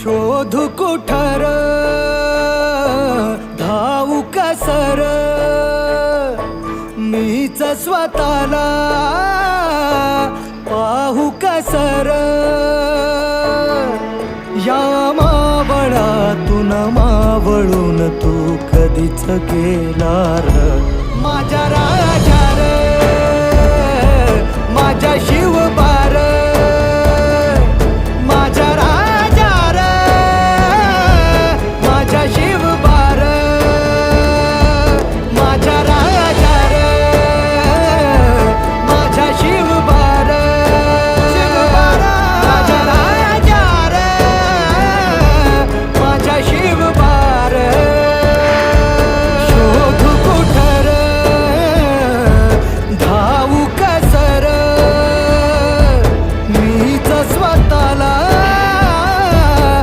शोधू कुठर धावू कसर मीच स्वतःला पाहू कसर या मावळातून मावळून तू कधीच गेला र माझ्या